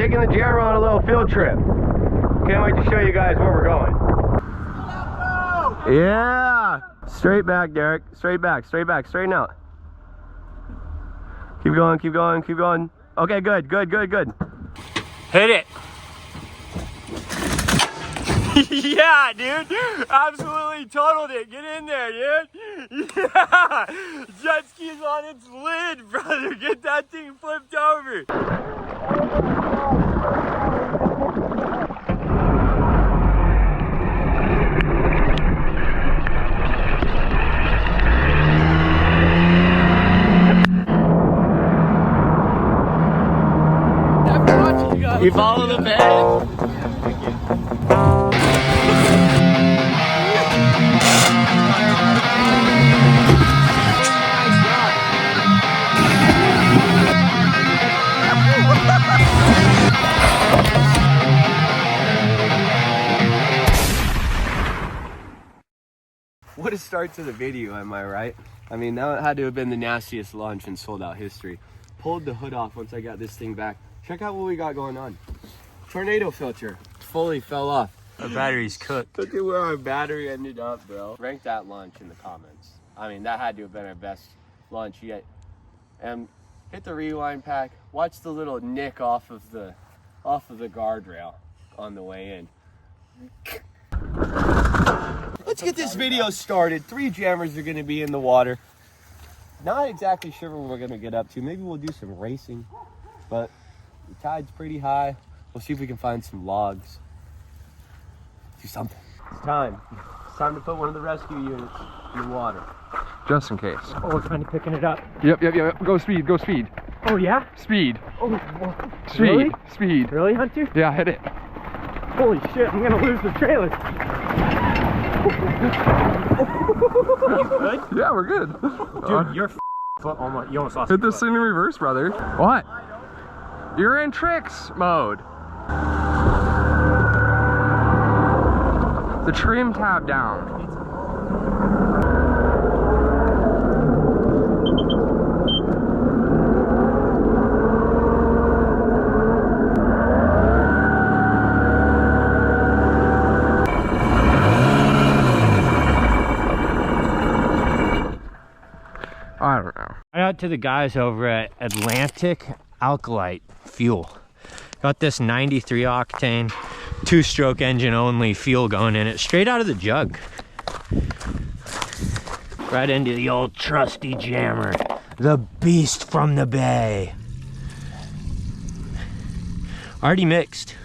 taking the jammer on a little field trip. Can't wait to show you guys where we're going. Yeah! Straight back, Darrick. Straight back, straighten out. Keep going, keep going, keep going. Okay, good. Hit it! Yeah, dude! Absolutely totaled it! Get in there, dude! Yeah! Jet ski's on its lid, brother! Get that thing flipped over! You follow the bed? What a start to the video, am I right? I mean, that had to have been the nastiest launch in sold out history. Pulled the hood off once I got this thing back. Check out what we got going on. Tornado filter fully fell off. Our battery's cooked. Look at where our battery ended up, bro. Rank that launch in the comments. I mean, that had to have been our best launch yet. And hit the rewind pack. Watch the little nick off of the guardrail on the way in. Let's get this video started. 3 jammers are gonna be in the water. Not exactly sure what we're gonna get up to. Maybe we'll do some racing, but the tide's pretty high. We'll see if we can find some logs. Do something. It's time. It's time to put one of the rescue units in the water. Just in case. Oh, we're kind of picking it up. Yep. Go speed, go speed. Oh, yeah? Speed. Oh, Speed. Really? Speed. Really, Hunter? Yeah, hit it. Holy shit, I'm gonna lose the trailer. You good? Yeah, we're good. Dude, you're almost, you almost lost hit your this foot. thing in reverse, brother. What? You're in tricks mode. The trim tab down. I don't know. Shout out to the guys over at Atlantic Alkalite Fuel. Got this 93 octane, 2-stroke engine only fuel going in it, straight out of the jug. Right into the old trusty jammer, the beast from the bay. Already mixed.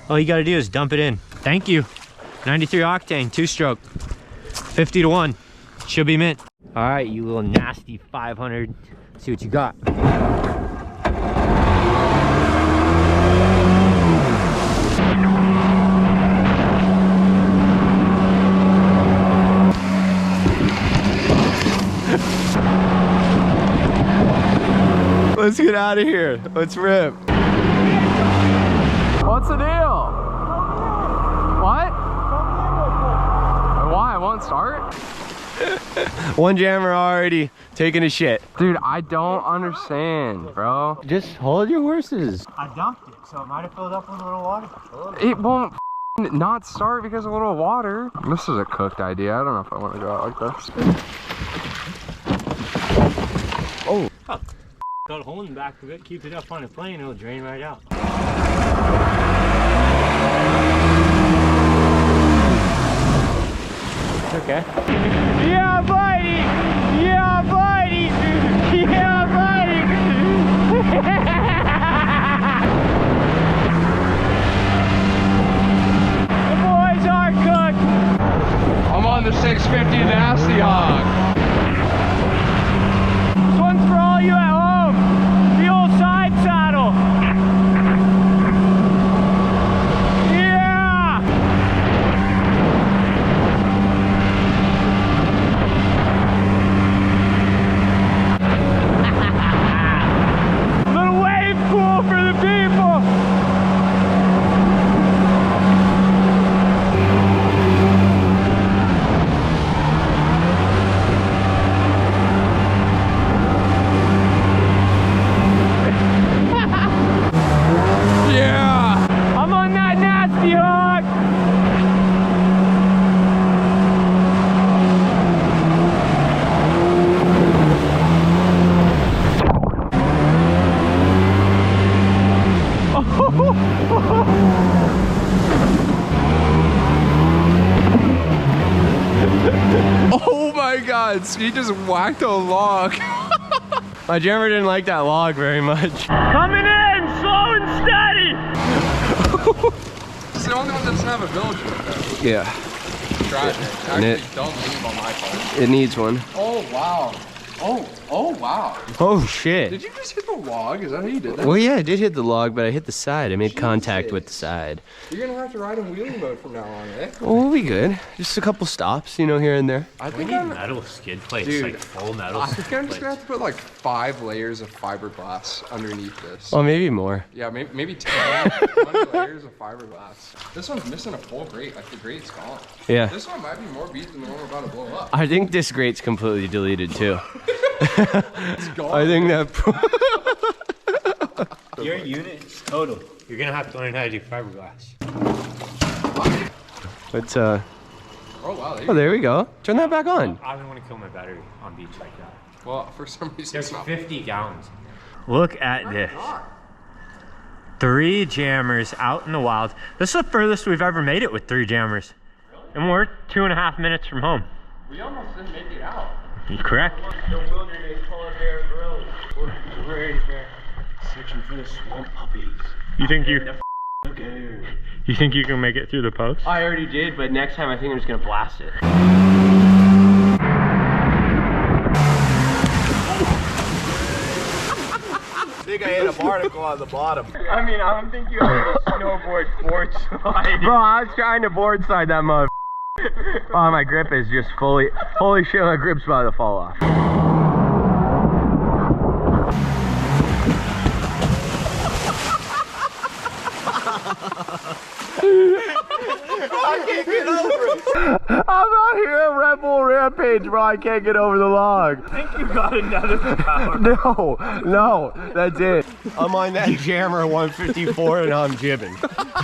All you gotta do is dump it in. Thank you. 93 octane, 2-stroke, 50 to 1. Should be mint. All right, you little nasty 500. Let's see what you got. Let's get out of here. Let's rip. What's the deal? What? Why? It won't start? One jammer already taking a shit. Dude, I don't understand, bro. Just hold your horses. I dumped it, so it might have filled up with a little water. It won't not start because of a little water. This is a cooked idea. I don't know if I want to go out like this. Oh. Huh. Got a hole in the back of it, keep it up on a plane, it'll drain right out. Okay. Yeah, buddy! Yeah, buddy! Yeah, buddy! The boys are cooked! I'm on the 650 Nasty Hog. This one's for all you at home. The old side saddle. Yeah! Oh my God, he just whacked a log. My jammer didn't like that log very much. Coming in, slow and steady. It's the only one that doesn't have a bilge hook. Yeah. Try it. Actually, don't leave on my part. It needs one. Oh wow. Oh wow. Oh shit. Did you just hit the log? Is that how you did that? Well, yeah, I did hit the log, but I hit the side. I made contact with the side. You're gonna have to ride in wheelie mode from now on, eh? Well, we'll be good. Just a couple stops, you know, here and there. I We think need I'm, metal skid plates, Dude, like full metal I skid think I'm just gonna plates. have to put like 5 layers of fiberglass underneath this. Well, maybe more. Yeah, maybe 10, 20 layers of fiberglass. This one's missing a full grate. Like the grate's gone. Yeah. This one might be more beat than the one we're about to blow up. I think this grate's completely deleted too. It's gone. I think that. Your unit's total. You're gonna have to learn how to do fiberglass. But Oh wow. oh, there we go. Turn that back on. I don't want to kill my battery on beach like that. Well, for some reason There's it's not. 50 gallons. Look at this. 3 jammers out in the wild. This is the furthest we've ever made it with 3 jammers. And we're 2.5 minutes from home. We almost didn't make it out. You correct? The wilderness polar bear bros. We're ready for searching for the swamp puppies. You think you Okay. you think you can make it through the post? I already did, but next time I think I'm just gonna blast it. I think I hit a barnacle on the bottom. I mean, I don't think you have a snowboard board slide. Bro, I was trying to board slide that mother. Oh, my grip is just fully. Holy shit, my grip's about to fall off. I can't get over it. I'm out here at Red Bull Rampage, bro. I can't get over the log. I think you got another power. No, that's it. I'm on that jammer 154 and I'm jibbing.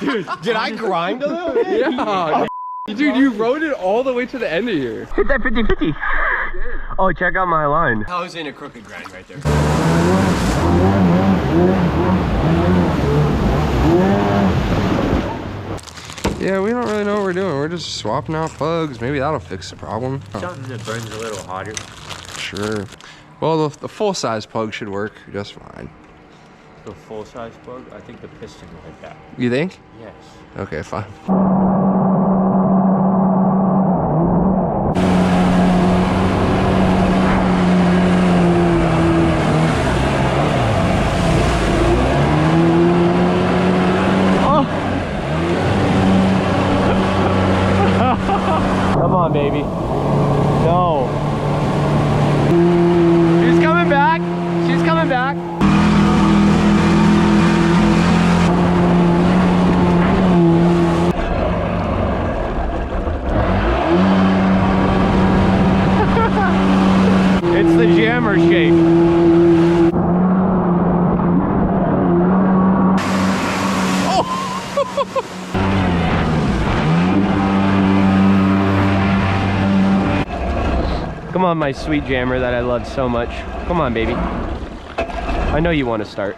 Dude, did I grind a little bit? Yeah. Dude, you rode it all the way to the end of here. Hit that 50-50. Oh, check out my line. I was in a crooked grind right there. Yeah, we don't really know what we're doing. We're just swapping out plugs. Maybe that'll fix the problem. Something that burns a little hotter. Sure. Well, the full-size plug should work just fine. The full-size plug? I think the piston like that. You think? Yes. Okay, fine. Come on, baby. No. She's coming back. She's coming back. It's the jammer shake. Come on, my sweet jammer that I love so much. Come on, baby. I know you want to start.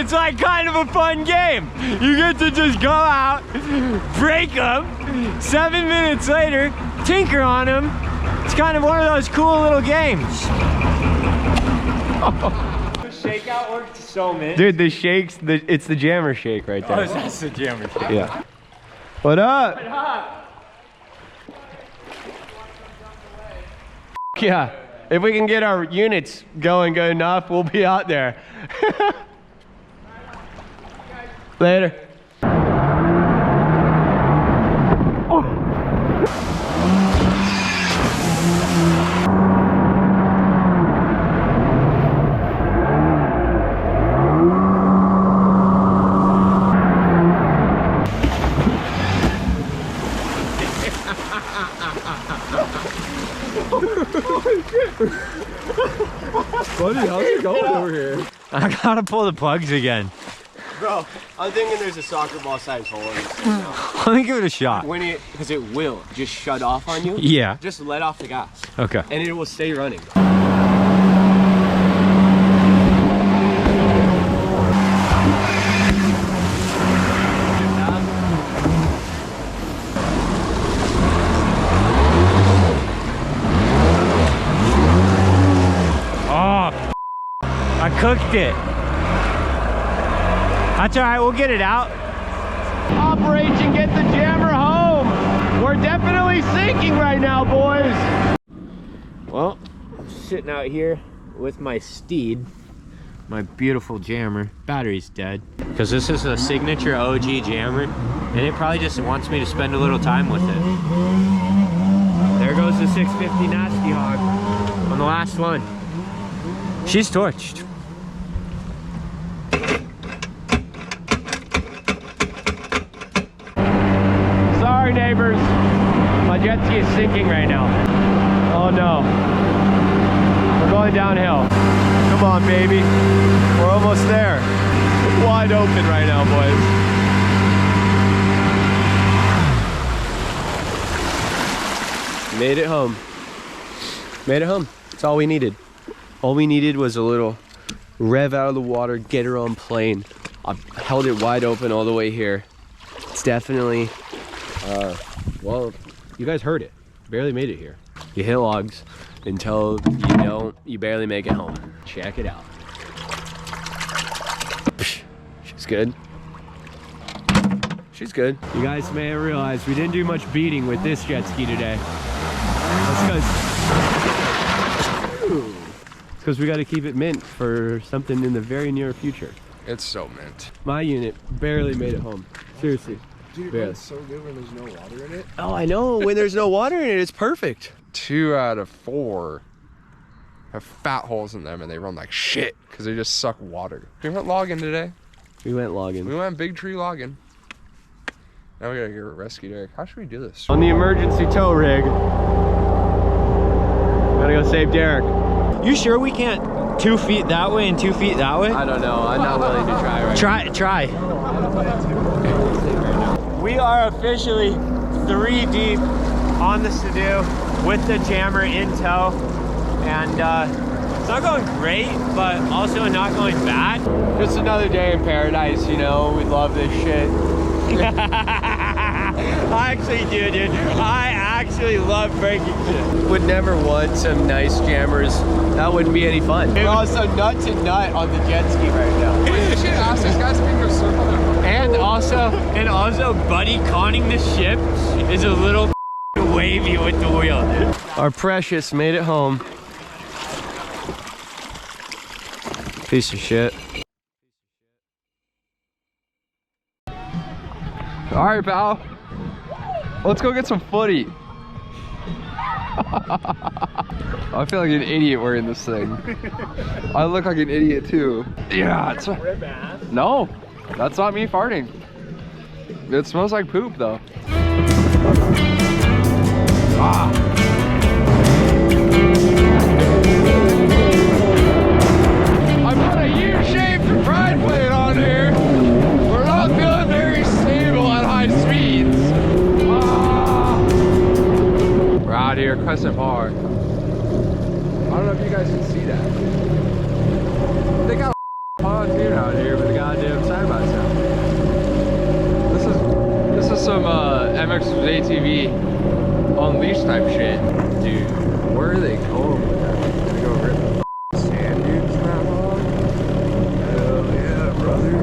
It's like kind of a fun game. You get to just go out, break them, 7 minutes later, tinker on them. It's kind of one of those cool little games. The shakeout worked so mint. Dude, the shakes, it's the jammer shake right there. Oh, that's the jammer shake. Yeah. What up? What up? Yeah. If we can get our units going good enough, we'll be out there. Later. Buddy, how's it going over here? I gotta pull the plugs again. Bro, I'm thinking there's a soccer ball size hole in this thing now. Let me give it a shot. Because it will just shut off on you. Yeah. Just let off the gas. Okay. And it will stay running. Oh, I cooked it. That's all right, we'll get it out. Operation Get the Jammer Home. We're definitely sinking right now, boys. Well, I'm sitting out here with my steed, my beautiful jammer. Battery's dead. Because this is a signature OG jammer, and it probably just wants me to spend a little time with it. There goes the 650 Nasty Hog on the last one. She's torched. Sorry, neighbors. My jet ski is sinking right now. Oh no. We're going downhill. Come on, baby. We're almost there. It's wide open right now, boys. Made it home. Made it home. That's all we needed. All we needed was a little rev out of the water, get her on plane. I held it wide open all the way here. It's definitely, well, you guys heard it. Barely made it here. You hit logs until you barely make it home. Check it out. She's good. She's good. You guys may have realized we didn't do much beating with this jet ski today. That's because we got to keep it mint for something in the very near future. It's so mint. My unit barely made it home. Seriously. Dude, barely. it's so good when there's no water in it. Oh, I know. When there's no water in it, it's perfect. 2 out of 4 have fat holes in them, and they run like shit because they just suck water. We went logging today. We went logging. We went big tree logging. Now we gotta get rescued, Darrick. How should we do this? On the emergency tow rig. Gotta go save Darrick. You sure we can't 2 feet that way and 2 feet that way? I don't know. I'm not willing to try right now. Try. We are officially 3 deep on the Sudo with the jammer in tow, and it's not going great, but also not going bad. Just another day in paradise, you know. We love this shit. I actually do, dude. I actually love breaking shit. Would never want some nice jammers. That wouldn't be any fun. We're also nut to nut on the jet ski right now. You should ask these guys if we can go circle them. And also, buddy conning the ship is a little wavy with the wheel, dude. Our precious made it home. Piece of shit. All right, pal. Let's go get some footy. I feel like an idiot wearing this thing. I look like an idiot too. Yeah, it's no, that's not me farting. It smells like poop though. Ah. I put a U-shaped pride plate on here. We're not feeling very stable at high speeds. We're out here, Crescent Bar. I don't know if you guys can see that. They got a pontoon out here with a goddamn side-by-side. This is some MX ATV Unleashed type shit. Dude, where are they going with that? Gonna go rip sand dunes that long? Hell yeah, brother.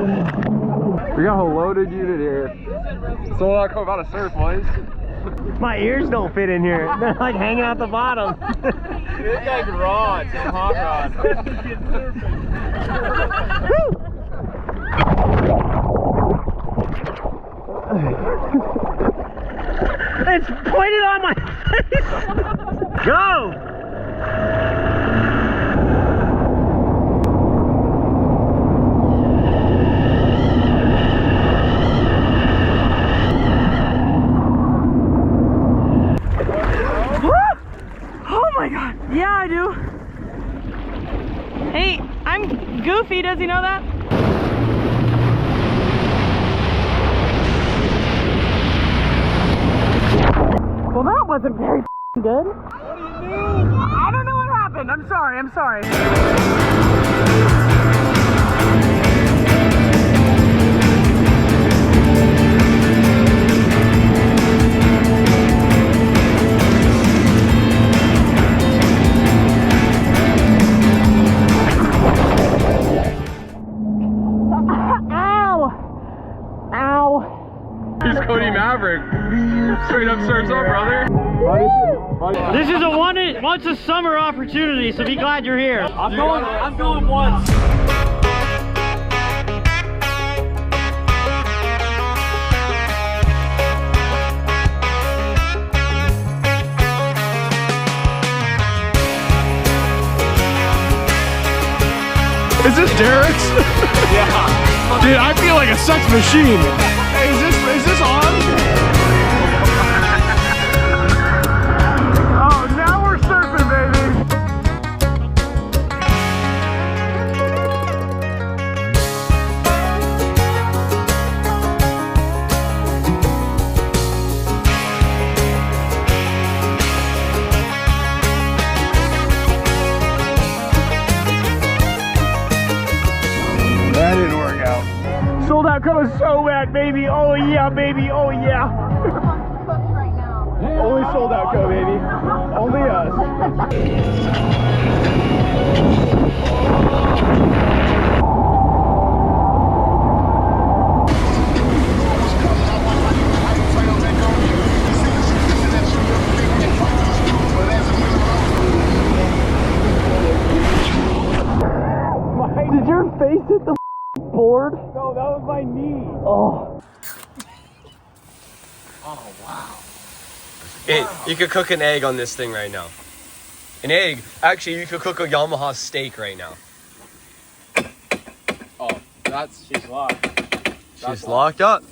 We got a loaded unit here. Sold.outco about to surf, boys. My ears don't fit in here. They're like hanging out the bottom. It's like rods, hot rods. It's pointed on my face. Go! Oh my god. Yeah, I do. Hey, I'm goofy. Does he know that? Well, that wasn't very good. What do you mean? I don't know what happened. I'm sorry. I'm sorry. He's Cody Maverick. Straight up surfs up, brother. This is a once a summer opportunity, so be glad you're here. I'm going once. Is this Darrick's? Yeah. Dude, I feel like a sex machine. Hey, is this on? Oh, now we're surfing, baby. That didn't work out. Sold.outco is so wet, baby. Oh yeah, baby. Oh yeah. Right now. Only Sold.outco, baby. Only us. Did your face hit the board? No, that was my knee. Oh. Oh, wow. You could cook an egg on this thing right now. An egg. Actually, you could cook a Yamaha steak right now. Oh, she's locked. She's locked up.